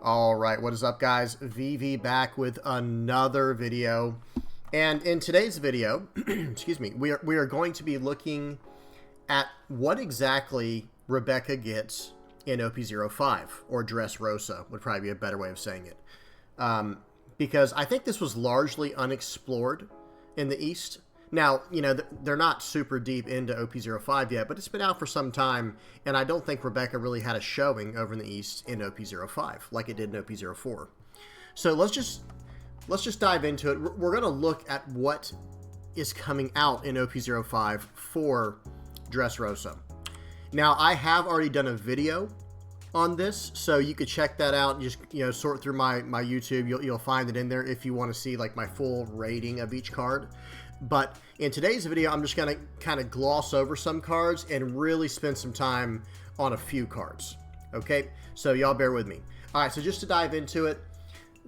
All right, what is up, guys? VV back with another video. And in today's video, excuse me, we are going to be looking at what exactly Rebecca gets in OP-05, or Dressrosa would probably be a better way of saying it. Because I think this was largely unexplored in the East. Now, you know, they're not super deep into OP-05 yet, but it's been out for some time, and I don't think Rebecca really had a showing over in the East in OP-05 like it did in OP-04. So let's just dive into it. We're going to look at what is coming out in OP-05 for Dressrosa. Now, I have already done a video on this, so you could check that out. Just, you know, sort through my YouTube. You'll find it in there if you want to see like my full rating of each card. But in today's video, I'm just going to kind of gloss over some cards and really spend some time on a few cards. Okay, so y'all bear with me. All right, so just to dive into it,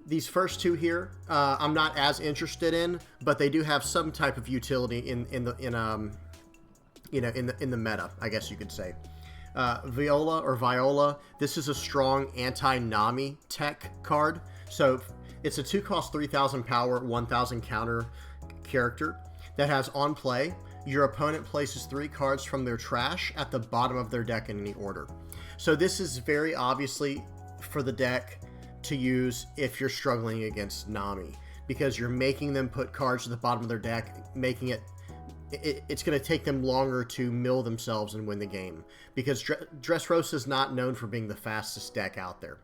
these first two here, I'm not as interested in, but they do have some type of utility in the meta, I guess you could say. Viola. This is a strong anti-Nami tech card. So it's a 2-cost 3,000 power, 1,000 counter character that has on play. Your opponent places 3 cards from their trash at the bottom of their deck in any order. So this is very obviously for the deck to use if you're struggling against Nami, because you're making them put cards to the bottom of their deck, making it's going to take them longer to mill themselves and win the game, because Dressrosa is not known for being the fastest deck out there.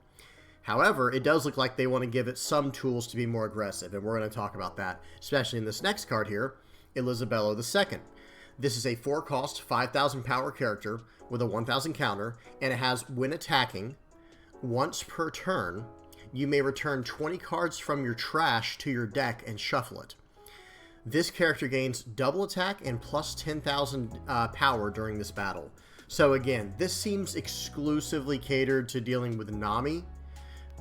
However, it does look like they want to give it some tools to be more aggressive, and we're going to talk about that, especially in this next card here, Isabella II. This is a 4-cost, 5,000 power character with a 1,000 counter, and it has, when attacking, once per turn, you may return 20 cards from your trash to your deck and shuffle it. This character gains double attack and plus 10,000 power during this battle. So again, this seems exclusively catered to dealing with Nami.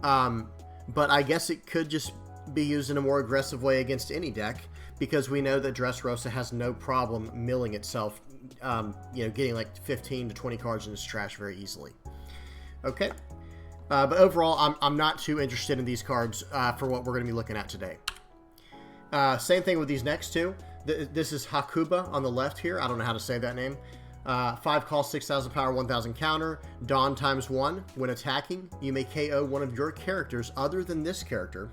But I guess it could just be used in a more aggressive way against any deck, because we know that Dressrosa has no problem milling itself, getting like 15 to 20 cards in its trash very easily. Okay, but overall, I'm not too interested in these cards for what we're going to be looking at today. Same thing with these next two. This is Hakuba on the left here. I don't know how to say that name. 5-cost, 6,000 power, 1,000 counter. Dawn ×1. When attacking, you may KO one of your characters other than this character.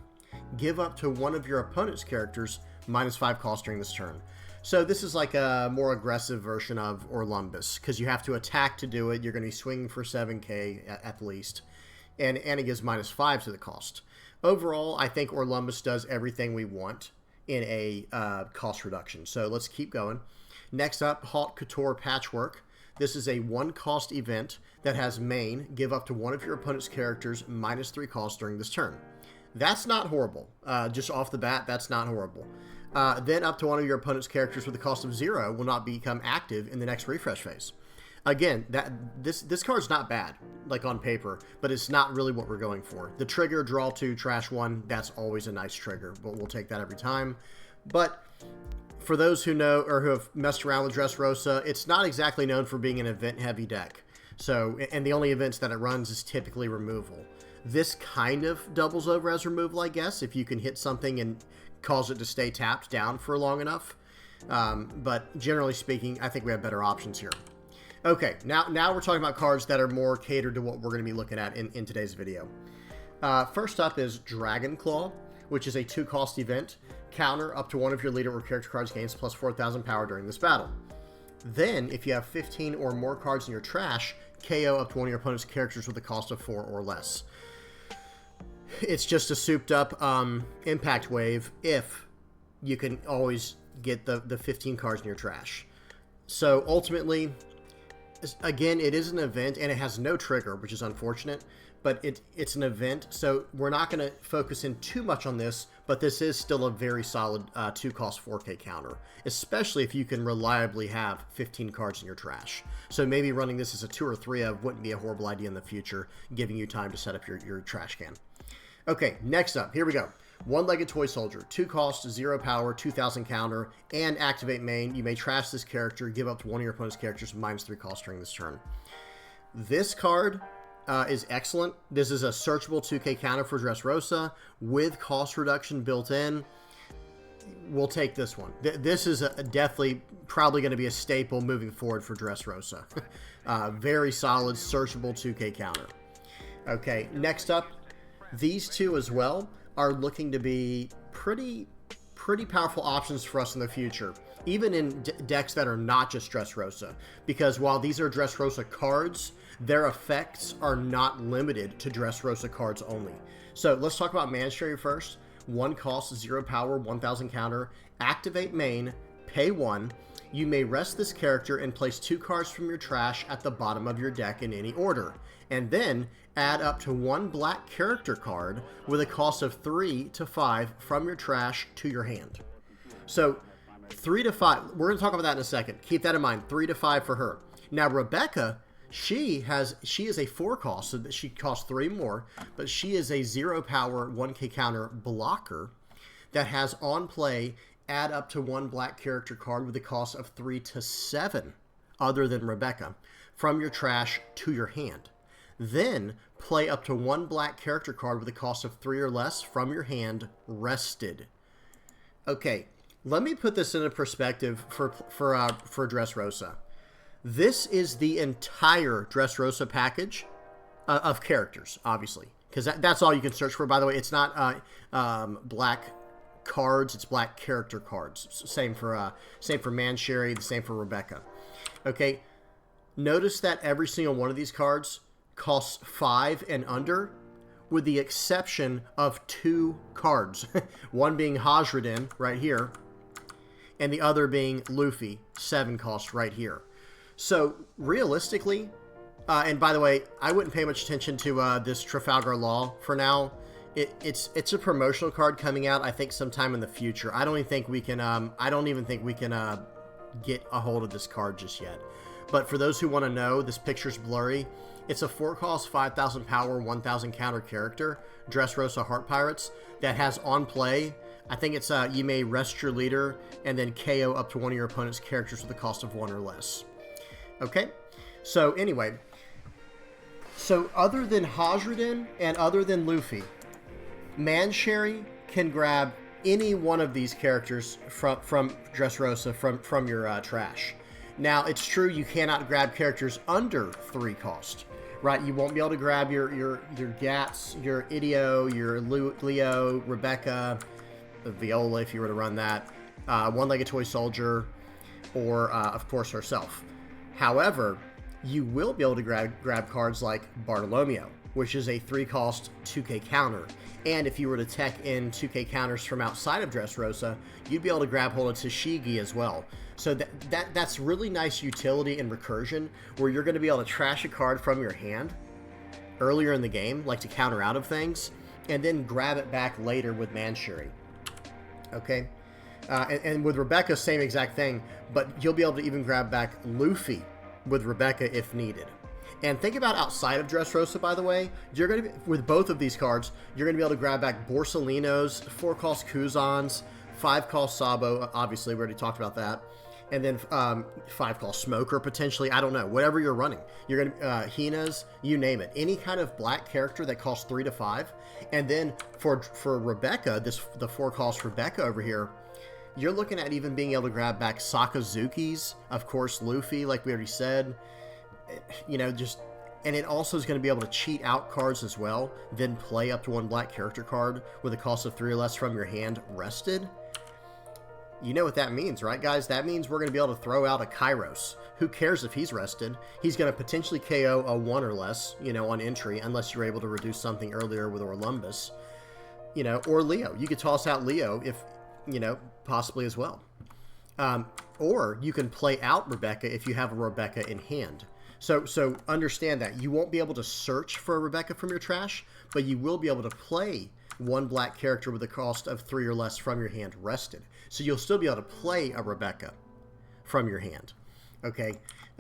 Give up to one of your opponent's characters -5 cost during this turn. So this is like a more aggressive version of Orlumbus, because you have to attack to do it. You're going to be swinging for 7k at least. And it gives -5 to the cost. Overall, I think Orlumbus does everything we want in a cost reduction. So let's keep going. Next up, Haute Couture Patchwork. This is a 1-cost event that has main, give up to one of your opponent's characters -3 cost during this turn. That's not horrible. Just off the bat, that's not horrible. Then up to one of your opponent's characters with a cost of 0 will not become active in the next refresh phase. Again, this card's not bad, like on paper, but it's not really what we're going for. The trigger, draw 2, trash 1, that's always a nice trigger, but we'll take that every time. But for those who know or who have messed around with Dressrosa, it's not exactly known for being an event-heavy deck. So, and the only events that it runs is typically removal. This kind of doubles over as removal, I guess, if you can hit something and cause it to stay tapped down for long enough. But generally speaking, I think we have better options here. Okay, now we're talking about cards that are more catered to what we're going to be looking at in today's video. First up is Dragon Claw, which is a 2-cost event. Counter up to one of your leader or character cards gains plus 4,000 power during this battle. Then, if you have 15 or more cards in your trash, KO up to one of your opponent's characters with a cost of 4 or less. It's just a souped up impact wave if you can always get the 15 cards in your trash. So ultimately, again, it is an event and it has no trigger, which is unfortunate, but it's an event, so we're not going to focus in too much on this, but this is still a very solid 2-cost 4k counter, especially if you can reliably have 15 cards in your trash. So maybe running this as a 2 or 3 of wouldn't be a horrible idea in the future, giving you time to set up your trash can. Okay, next up, here we go. One-legged toy soldier, 2 cost, 0 power, 2,000 counter, and activate main. You may trash this character, give up to one of your opponent's characters -3 cost during this turn. This card is excellent. This is a searchable 2K counter for Dressrosa with cost reduction built in. We'll take this one. This is definitely probably going to be a staple moving forward for Dressrosa. Very solid searchable 2K counter. Okay, next up, these two as well are looking to be pretty powerful options for us in the future, even in decks that are not just Dressrosa, because while these are Dressrosa cards, their effects are not limited to Dressrosa cards only. So let's talk about Mansherry first. 1 cost, 0 power, 1000 counter, activate main, pay 1. You may rest this character and place 2 cards from your trash at the bottom of your deck in any order, and then add up to 1 black character card with a cost of 3 to 5 from your trash to your hand. So 3 to 5, we're going to talk about that in a second. Keep that in mind, 3 to 5 for her. Now Rebecca, she is a 4 cost, so that she costs 3 more, but she is a 0 power 1K counter blocker that has on play add up to 1 black character card with a cost of 3 to 7, other than Rebecca, from your trash to your hand. Then play up to 1 black character card with a cost of 3 or less from your hand, rested. Okay, let me put this into perspective for Dressrosa. This is the entire Dressrosa package of characters, obviously, because that's all you can search for. By the way, it's not black cards; it's black character cards. Same for Mansherry, the same for Rebecca. Okay, notice that every single one of these cards costs 5 and under, with the exception of 2 cards. One being Hajradin right here, and the other being Luffy, 7 cost right here. So realistically, and by the way, I wouldn't pay much attention to this Trafalgar Law for now. It's a promotional card coming out, I think, sometime in the future. I don't even think we can get a hold of this card just yet. But for those who want to know, this picture's blurry. It's a 4 cost, 5,000 power, 1,000 counter character, Dressrosa Heart Pirates, that has on play. I think it's you may rest your leader and then KO up to one of your opponent's characters with a cost of 1 or less. Okay, so anyway, so other than Hajradin and other than Luffy, Mansherry can grab any one of these characters from Dressrosa from your trash. Now, it's true you cannot grab characters under 3 cost, right? You won't be able to grab your Gats, your Idio, your Leo, Rebecca, Viola if you were to run that, One-Legged Toy Soldier, or of course herself. However, you will be able to grab cards like Bartolomeo, which is a 3 cost 2K counter. And if you were to tech in 2K counters from outside of Dressrosa, you'd be able to grab hold of Tashigi as well. So that's really nice utility in Recursion, where you're going to be able to trash a card from your hand earlier in the game, like to counter out of things, and then grab it back later with Mansherry. Okay? And with Rebecca, same exact thing, but you'll be able to even grab back Luffy with Rebecca if needed. And think about outside of Dressrosa, by the way, you're going to be, with both of these cards, you're going to be able to grab back Borsalinos, 4 cost Kuzans, 5 cost Sabo, obviously, we already talked about that, and then 5 cost Smoker, potentially, I don't know, whatever you're running. You're going to, Hinas, you name it. Any kind of black character that costs 3 to 5. And then for Rebecca, the 4 cost Rebecca over here, you're looking at even being able to grab back Sakazuki's, of course, Luffy, like we already said. You know, and it also is going to be able to cheat out cards as well, then play up to 1 black character card with a cost of 3 or less from your hand rested. You know what that means, right, guys? That means we're going to be able to throw out a Kairos. Who cares if he's rested? He's going to potentially KO a 1 or less, you know, on entry, unless you're able to reduce something earlier with Orlumbus. You know, or Leo. You could toss out Leo if, you know, possibly as well. Or you can play out Rebecca if you have a Rebecca in hand. So understand that. You won't be able to search for a Rebecca from your trash, but you will be able to play 1 black character with a cost of 3 or less from your hand rested. So you'll still be able to play a Rebecca from your hand. Okay?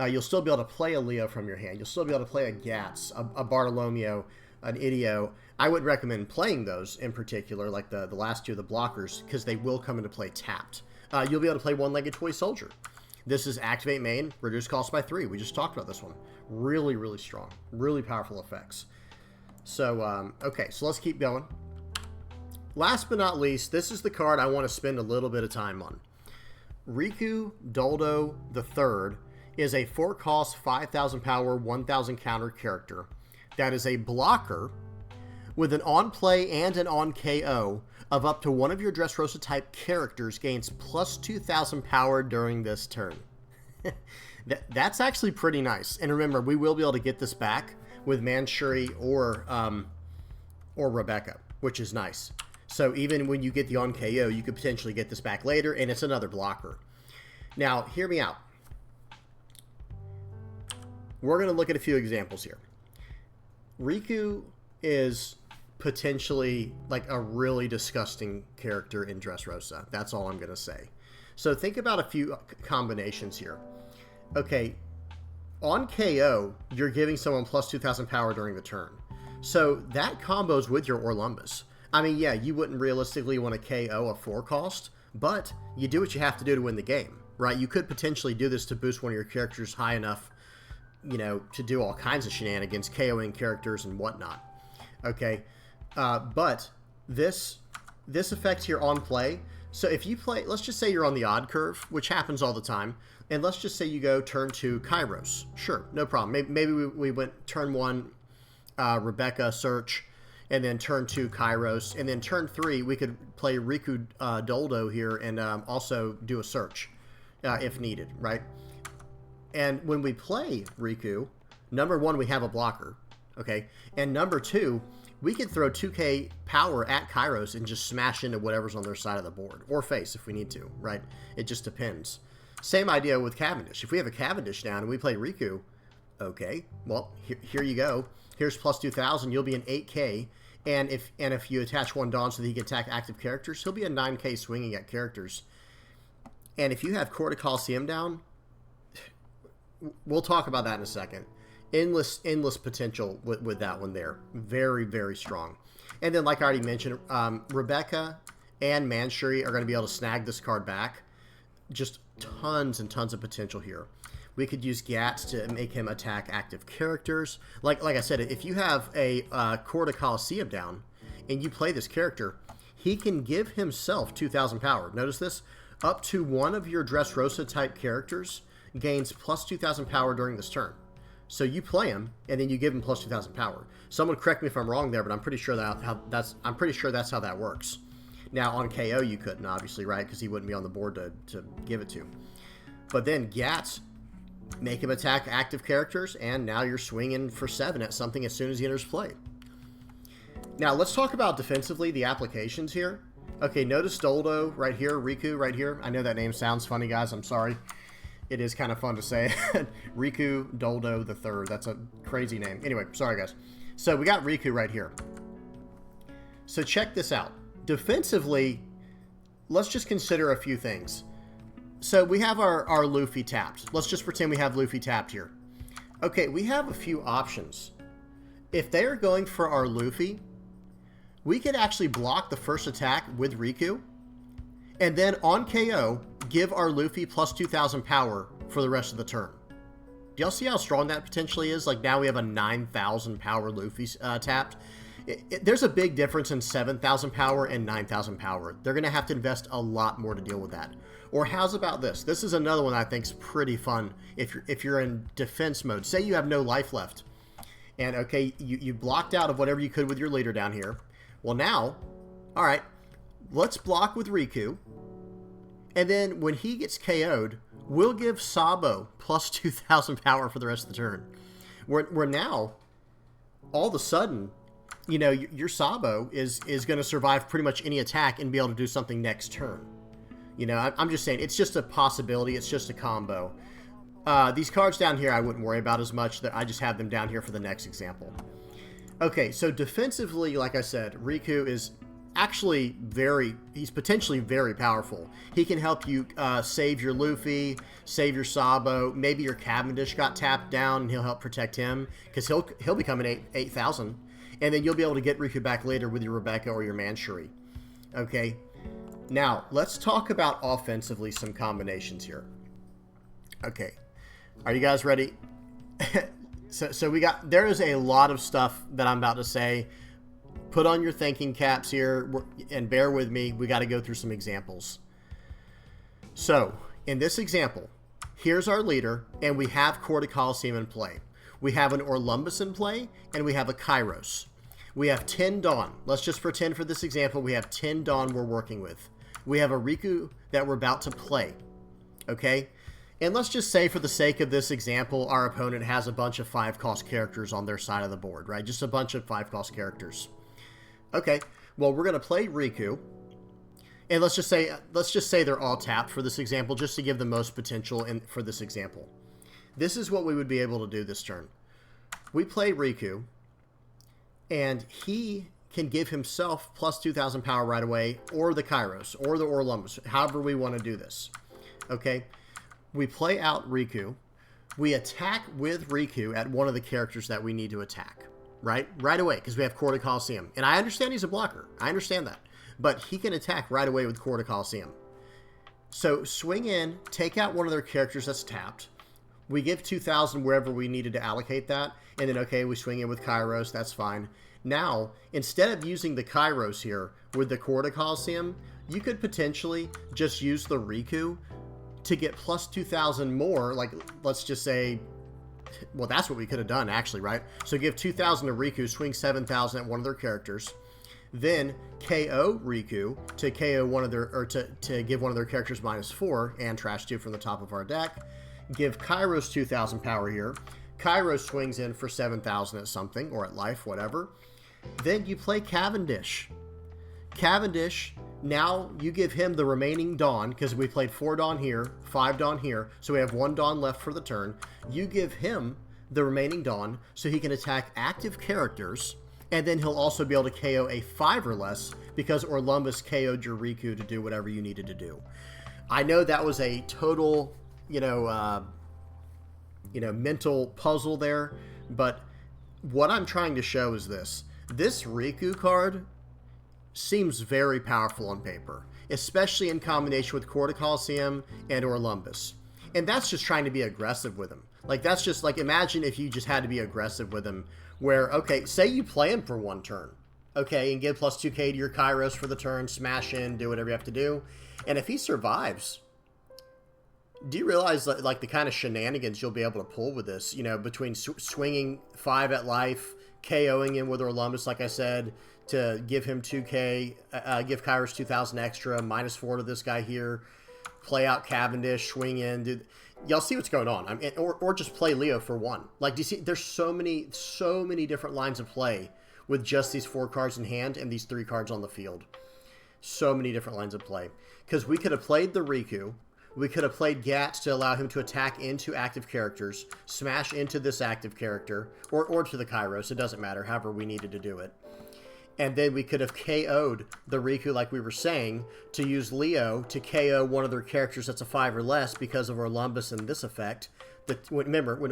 You'll still be able to play a Leo from your hand. You'll still be able to play a Gats, a Bartolomeo, an Idio. I would recommend playing those in particular, like the last 2 of the blockers, because they will come into play tapped. You'll be able to play One-Legged Toy Soldier. This is activate main, reduce cost by 3. We just talked about this one. Really, really strong. Really powerful effects. So, okay, so let's keep going. Last but not least, this is the card I want to spend a little bit of time on. Riku Doldo III is a 4-cost, 5,000 power, 1,000 counter character that is a blocker with an on-play and an on-KO of up to one of your Dressrosa type characters gains plus 2,000 power during this turn. That's actually pretty nice. And remember, we will be able to get this back with Manshuri or Rebecca, which is nice. So even when you get the on-KO, you could potentially get this back later, and it's another blocker. Now, hear me out. We're going to look at a few examples here. Riku is potentially like a really disgusting character in Dressrosa. That's all I'm going to say. So think about a few combinations here. Okay, on KO, you're giving someone plus 2,000 power during the turn. So that combos with your Orlumbus. I mean, yeah, you wouldn't realistically want to KO a 4-cost, but you do what you have to do to win the game, right? You could potentially do this to boost one of your characters high enough, you know, to do all kinds of shenanigans, KOing characters and whatnot. Okay, but this effect here on play, so if you play, let's just say you're on the odd curve, which happens all the time, and let's just say you go turn 2 Kairos. Sure, no problem. Maybe we went turn 1 Rebecca search, and then turn 2 Kairos, and then turn 3 we could play Riku Doldo here and also do a search if needed, right? And when we play Riku, number 1, we have a blocker, okay? And number 2, we can throw 2k power at Kairos and just smash into whatever's on their side of the board, or face if we need to, right? It just depends. Same idea with Cavendish. If we have a Cavendish down and we play Riku, okay, well, here you go. Here's plus 2,000. You'll be an 8k, and if you attach 1 Dawn so that he can attack active characters, he'll be a 9k swinging at characters. And if you have Court of Colosseum down, we'll talk about that in a second. Endless potential with that one there. Very, very strong. And then, like I already mentioned, Rebecca and Manshuri are going to be able to snag this card back. Just tons and tons of potential here. We could use Gats to make him attack active characters. Like I said, if you have a Court of Colosseum down and you play this character, he can give himself 2,000 power. Notice this. Up to one of your Dressrosa type characters gains plus 2,000 power during this turn. So you play him, and then you give him plus 2,000 power. Someone correct me if I'm wrong there, but I'm pretty sure that's how that works. Now on KO you couldn't, obviously, right? Because he wouldn't be on the board to give it to. But then Gats, make him attack active characters, and now you're swinging for 7 at something as soon as he enters play. Now let's talk about defensively the applications here. Okay, notice Doldo right here, Riku right here. I know that name sounds funny, guys. I'm sorry. It is kind of fun to say. Riku Doldo III. That's a crazy name. Anyway, sorry, guys. So we got Riku right here. So check this out. Defensively, let's just consider a few things. So we have our Luffy tapped. Let's just pretend we have Luffy tapped here. Okay, we have a few options. If they are going for our Luffy, we could actually block the first attack with Riku, and then on KO, give our Luffy plus 2,000 power for the rest of the turn. Do y'all see how strong that potentially is? Like now we have a 9,000 power Luffy tapped. There's a big difference in 7,000 power and 9,000 power. They're going to have to invest a lot more to deal with that. Or how's about this? This is another one I think is pretty fun if you're in defense mode. Say you have no life left. And okay, you blocked out of whatever you could with your leader down here. Well now, all right, let's block with Riku. And then when he gets KO'd, we'll give Sabo plus 2,000 power for the rest of the turn. We're now, all of a sudden, you know, your Sabo is going to survive pretty much any attack and be able to do something next turn. You know, I'm just saying, it's just a possibility. It's just a combo. These cards down here I wouldn't worry about as much. I just have them down here for the next example. Okay, so defensively, like I said, Riku is actually he's potentially very powerful. He can help you save your Luffy, save your Sabo. Maybe your Cavendish got tapped down and he'll help protect him because he'll become an 8,000. And then you'll be able to get Riku back later with your Rebecca or your Manshuri. Okay, now let's talk about offensively some combinations here. Okay. Are you guys ready? So there is a lot of stuff that I'm about to say. Put on your thinking caps here and bear with me. We got to go through some examples. So in this example, here's our leader, and we have Court of Colosseum in play. We have an Orlumbus in play, and we have a Kairos. We have 10 Dawn. Let's just pretend for this example we have 10 Dawn we're working with. We have a Riku that we're about to play. Okay? And let's just say for the sake of this example, our opponent has a bunch of 5-cost characters on their side of the board, right? Just a bunch of 5-cost characters. Okay, well, we're going to play Riku. And let's just say they're all tapped for this example, just to give the most potential for this example. This is what we would be able to do this turn. We play Riku, and he can give himself plus 2,000 power right away, or the Kairos, or the Orlumbus, however we want to do this. Okay, we play out Riku. We attack with Riku at one of the characters that we need to attack, right away, because we have Court of Colosseum. And I understand he's a blocker. I understand that. But he can attack right away with Court of Colosseum. So swing in, take out one of their characters that's tapped. We give 2,000 wherever we needed to allocate that. And then, okay, we swing in with Kairos. That's fine. Now, instead of using the Kairos here with the Court of Colosseum, you could potentially just use the Riku to get plus 2,000 more. Like, let's just say, well, that's what we could have done, actually, right? So give 2,000 to Riku, swing 7,000 at one of their characters. Then KO Riku to KO one of their, or to give one of their characters -4 and trash 2 from the top of our deck. Give Kairos 2,000 power here. Kairos swings in for 7,000 at something, or at life, whatever. Then you play Cavendish. Cavendish, now you give him the remaining Dawn, because we played 4 Dawn here, 5 Dawn here, so we have 1 Dawn left for the turn. You give him the remaining Dawn, so he can attack active characters, and then he'll also be able to KO a 5 or less, because Orlumbus KO'd your Riku to do whatever you needed to do. I know that was a total, mental puzzle there, but what I'm trying to show is this. This Riku card seems very powerful on paper, especially in combination with Court of Colosseum and Orlumbus. And that's just trying to be aggressive with him. Like, that's just, like, imagine if you just had to be aggressive with him, where, okay, say you play him for 1 turn, okay, and give plus 2k to your Kairos for the turn, smash in, do whatever you have to do, and if he survives, do you realize, like, the kind of shenanigans you'll be able to pull with this, between swinging 5 at life, KOing him with Orlumbus, like I said, to give him 2k, give Kairos 2,000 extra, -4 to this guy here, play out Cavendish, swing in, dude. Y'all see what's going on. Or just play Leo for 1. Like, do you see? There's so many different lines of play with just these 4 cards in hand and these 3 cards on the field. So many different lines of play. Because we could have played the Riku. We could have played Gats to allow him to attack into active characters, smash into this active character, or to the Kairos. It doesn't matter, however we needed to do it. And then we could have KO'd the Riku, like we were saying, to use Leo to KO one of their characters that's a 5 or less because of Orlumbus and this effect. Remember, when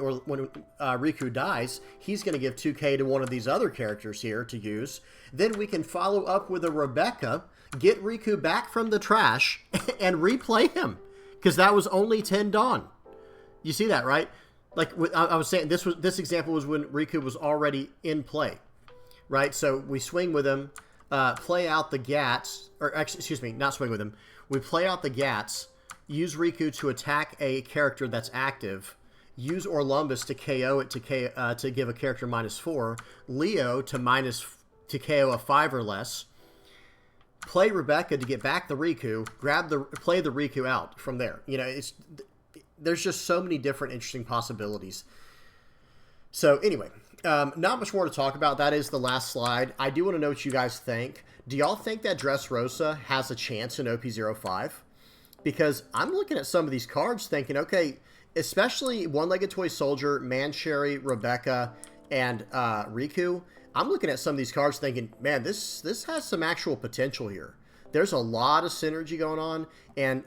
Riku dies, he's going to give 2k to one of these other characters here to use. Then we can follow up with a Rebecca, get Riku back from the trash, and replay him. Because that was only 10 Dawn. You see that, right? Like I was saying, this example was when Riku was already in play. Right, so we swing with him, play out the Gats, or actually, excuse me, not swing with him. We play out the Gats, use Riku to attack a character that's active, use Orlumbus to KO it to give a character -4, Leo to KO a 5 or less, play Rebecca to get back the Riku, play the Riku out from there. There's just so many different interesting possibilities. So anyway. Not much more to talk about. That is the last slide. I do want to know what you guys think. Do y'all think that Dressrosa has a chance in OP-05? Because I'm looking at some of these cards thinking, okay, especially One-Legged Toy Soldier, Mancherry, Rebecca, and Riku. I'm looking at some of these cards thinking, man, this has some actual potential here. There's a lot of synergy going on, and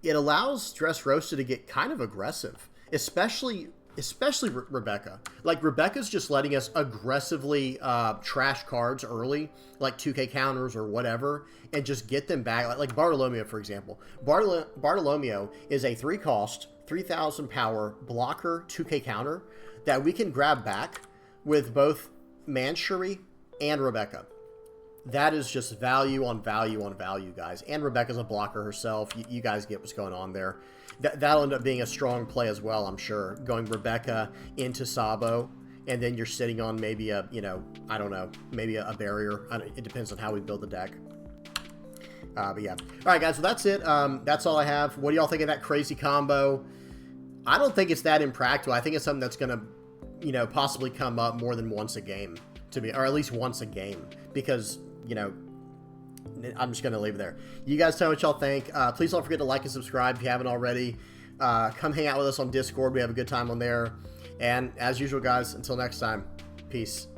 it allows Dressrosa to get kind of aggressive, especially especially Rebecca. Like, Rebecca's just letting us aggressively trash cards early, like 2K counters or whatever, and just get them back. Like Bartolomeo, for example. Bartolomeo is a 3-cost, 3,000 power blocker 2K counter that we can grab back with both Manshuri and Rebecca. That is just value on value on value, guys. And Rebecca's a blocker herself. You guys get what's going on there. That'll end up being a strong play as well, I'm sure. Going Rebecca into Sabo, and then you're sitting on maybe a, you know, I don't know, maybe a barrier. It depends on how we build the deck. But yeah. All right, guys, so that's it. That's all I have. What do y'all think of that crazy combo? I don't think it's that impractical. I think it's something that's going to, you know, possibly come up more than once a game, or at least once a game, because, you know, I'm just going to leave it there. You guys tell me what y'all think. Please don't forget to like and subscribe if you haven't already. Come hang out with us on Discord. We have a good time on there. And as usual, guys, until next time, peace.